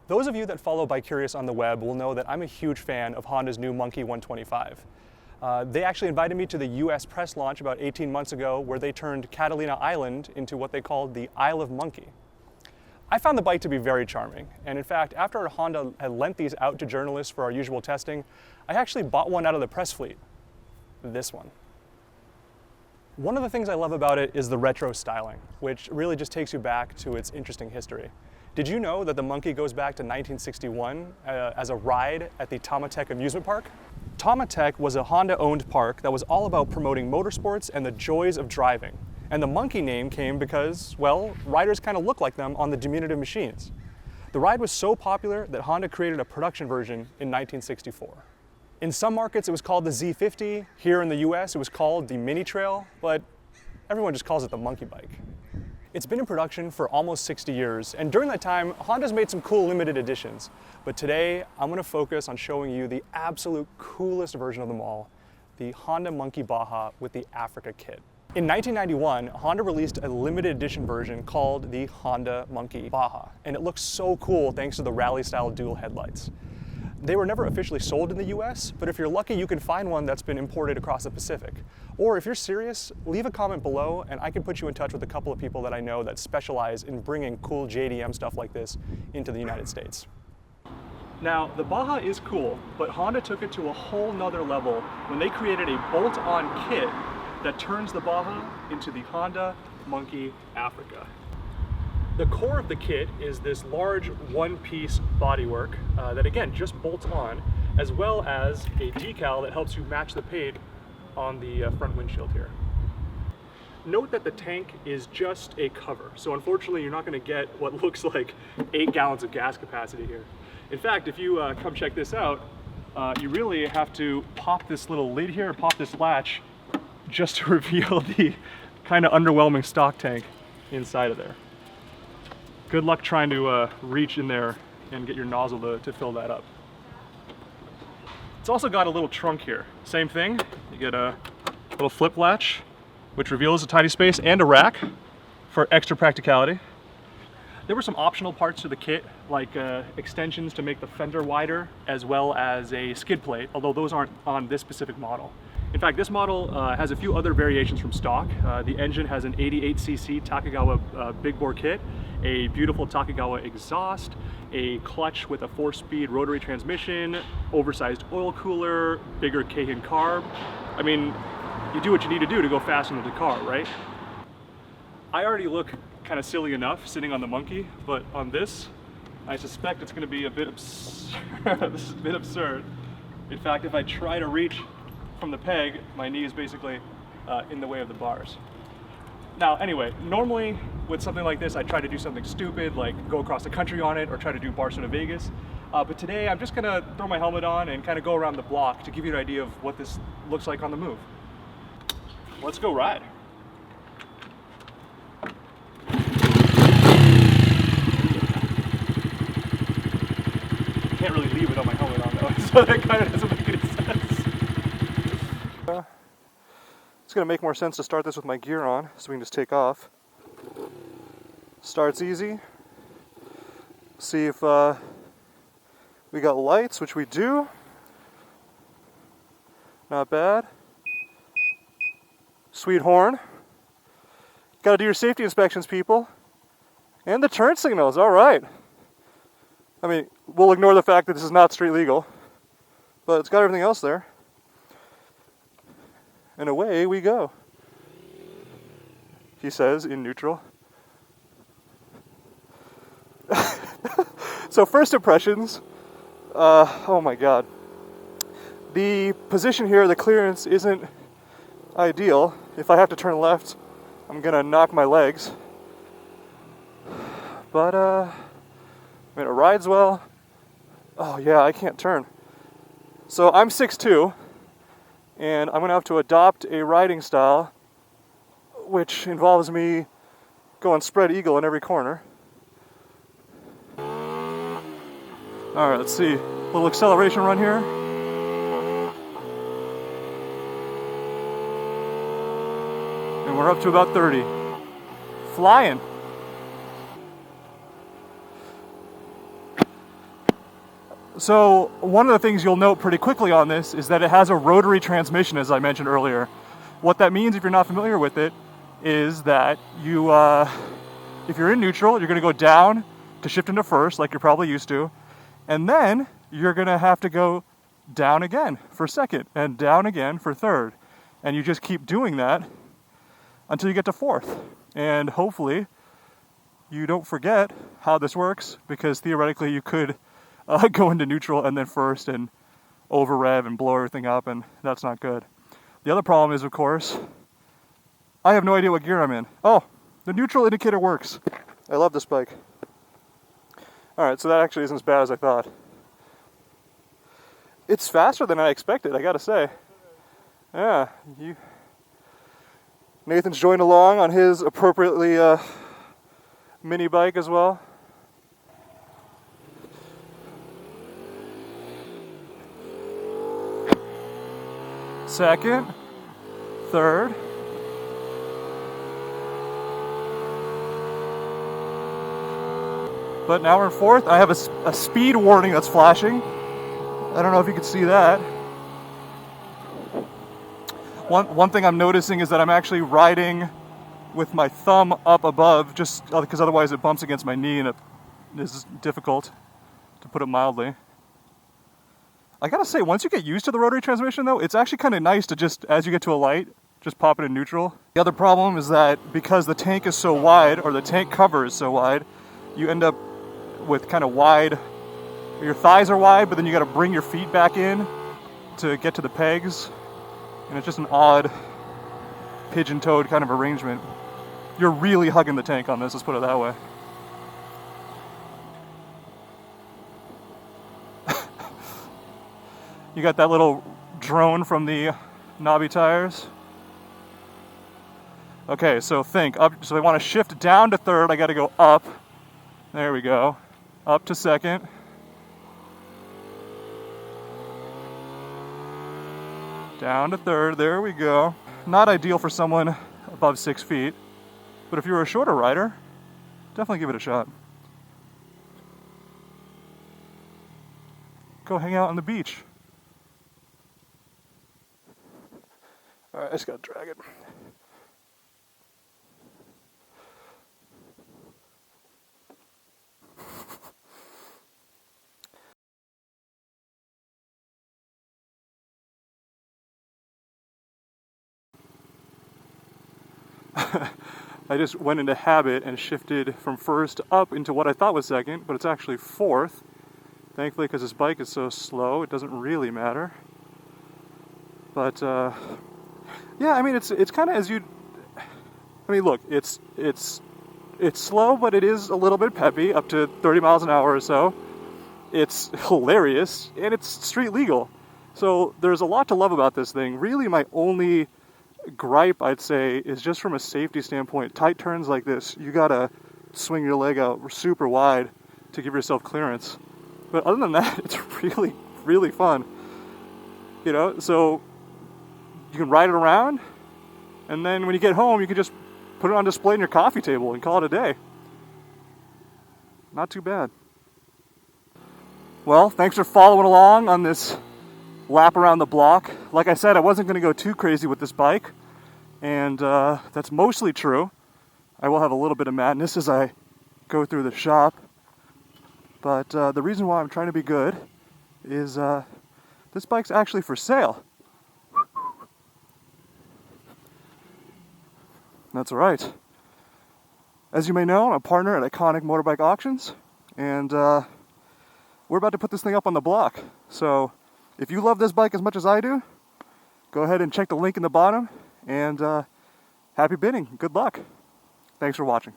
Those of you that follow Bike-urious on the web will know that I'm a huge fan of Honda's new Monkey 125. They actually invited me to the US press launch about 18 months ago where they turned Catalina Island into what they called the Isle of Monkey. I found the bike to be very charming, and in fact, after Honda had lent these out to journalists for our usual testing, I actually bought one out of the press fleet, this one. One of the things I love about it is the retro styling, which really just takes you back to its interesting history. Did you know that the Monkey goes back to 1961 as a ride at the Taumatech amusement park? Taumatech was a Honda-owned park that was all about promoting motorsports and the joys of driving. And the Monkey name came because, well, riders kind of look like them on the diminutive machines. The ride was so popular that Honda created a production version in 1964. In some markets it was called the Z50, here in the US it was called the Mini Trail, but everyone just calls it the Monkey Bike. It's been in production for almost 60 years, and during that time, Honda's made some cool limited editions. But today, I'm gonna focus on showing you the absolute coolest version of them all, the Honda Monkey Baja with the Africa kit. In 1991, Honda released a limited edition version called the Honda Monkey Baja, and it looks so cool thanks to the rally-style dual headlights. They were never officially sold in the US, but if you're lucky, you can find one that's been imported across the Pacific. Or if you're serious, leave a comment below and I can put you in touch with a couple of people that I know that specialize in bringing cool JDM stuff like this into the United States. Now, the Baja is cool, but Honda took it to a whole nother level when they created a bolt-on kit that turns the Baja into the Honda Monkey Africa. The core of the kit is this large one-piece bodywork that again just bolts on, as well as a decal that helps you match the paint on the front windshield here. Note that the tank is just a cover, so unfortunately you're not going to get what looks like 8 gallons of gas capacity here. In fact, if you come check this out, you really have to pop this little lid here, pop this latch, just to reveal the kind of underwhelming stock tank inside of there. Good luck trying to reach in there and get your nozzle to fill that up. It's also got a little trunk here. Same thing, you get a little flip latch, which reveals a tiny space, and a rack for extra practicality. There were some optional parts to the kit, like extensions to make the fender wider, as well as a skid plate, although those aren't on this specific model. In fact, this model has a few other variations from stock. The engine has an 88cc Takegawa big bore kit, a beautiful Takegawa exhaust, a clutch with a 4-speed rotary transmission, oversized oil cooler, bigger Cahin carb. I mean, you do what you need to do to go faster with the car, right? I already look kind of silly enough sitting on the Monkey, but on this, I suspect it's going to be a bit absurd. This is a bit absurd. In fact, if I try to reach from the peg, my knee is basically in the way of the bars. Now, anyway, normally with something like this, I try to do something stupid, like go across the country on it or try to do Barcelona, Vegas. But today, I'm just gonna throw my helmet on and kind of go around the block to give you an idea of what this looks like on the move. Let's go ride. Can't really leave without my helmet on though, so that kind of doesn't make any sense. It's going to make more sense to start this with my gear on, so we can just take off. Starts easy. See if we got lights, which we do. Not bad. Sweet horn. Got to do your safety inspections, people. And the turn signals, all right. I mean, we'll ignore the fact that this is not street legal, but it's got everything else there. And away we go, he says in neutral. So first impressions, oh my god. The position here, the clearance isn't ideal. If I have to turn left, I'm gonna knock my legs. But I mean, it rides well. Oh yeah, I can't turn. So I'm 6'2", and I'm gonna have to adopt a riding style which involves me going spread eagle in every corner. Alright, let's see. A little acceleration run here. And we're up to about 30. Flying. So one of the things you'll note pretty quickly on this is that it has a rotary transmission, as I mentioned earlier. What that means, if you're not familiar with it, is that you, if you're in neutral, you're going to go down to shift into first, like you're probably used to, and then you're going to have to go down again for second, and down again for third. And you just keep doing that until you get to fourth. And hopefully you don't forget how this works, because theoretically you could go into neutral and then first and over rev and blow everything up, and that's not good. The other problem is, of course, I have no idea what gear I'm in. Oh, the neutral indicator works. I love this bike. Alright, so that actually isn't as bad as I thought. It's faster than I expected, I gotta say. Yeah, Nathan's joined along on his appropriately mini bike as well. Second, third. But now we're in fourth. I have a speed warning that's flashing. I don't know if you can see that. One thing I'm noticing is that I'm actually riding with my thumb up above, just because otherwise it bumps against my knee and it is difficult, to put it mildly. I gotta say, once you get used to the rotary transmission though, it's actually kind of nice to just, as you get to a light, just pop it in neutral. The other problem is that because the tank is so wide, or the tank cover is so wide, you end up with kind of wide, your thighs are wide, but then you gotta bring your feet back in to get to the pegs. And it's just an odd pigeon-toed kind of arrangement. You're really hugging the tank on this, let's put it that way. You got that little drone from the knobby tires. Okay, so think up. So I want to shift down to third. I got to go up. There we go. Up to second. Down to third. There we go. Not ideal for someone above 6 feet, but if you're a shorter rider, definitely give it a shot. Go hang out on the beach. All right, I just gotta drag it. I just went into habit and shifted from first up into what I thought was second, but it's actually fourth. Thankfully, because this bike is so slow, it doesn't really matter. But yeah, I mean, it's kind of as you. I mean, look, it's slow, but it is a little bit peppy, up to 30 miles an hour or so. It's hilarious, and it's street legal. So there's a lot to love about this thing. Really, my only gripe, I'd say, is just from a safety standpoint. Tight turns like this, you gotta swing your leg out super wide to give yourself clearance. But other than that, it's really, really fun. You know, so you can ride it around, and then when you get home, you can just put it on display on your coffee table and call it a day. Not too bad. Well, thanks for following along on this lap around the block. Like I said, I wasn't going to go too crazy with this bike, and that's mostly true. I will have a little bit of madness as I go through the shop, but the reason why I'm trying to be good is this bike's actually for sale. That's right. As you may know, I'm a partner at Iconic Motorbike Auctions, and we're about to put this thing up on the block. So if you love this bike as much as I do, go ahead and check the link in the bottom, and happy bidding. Good luck. Thanks for watching.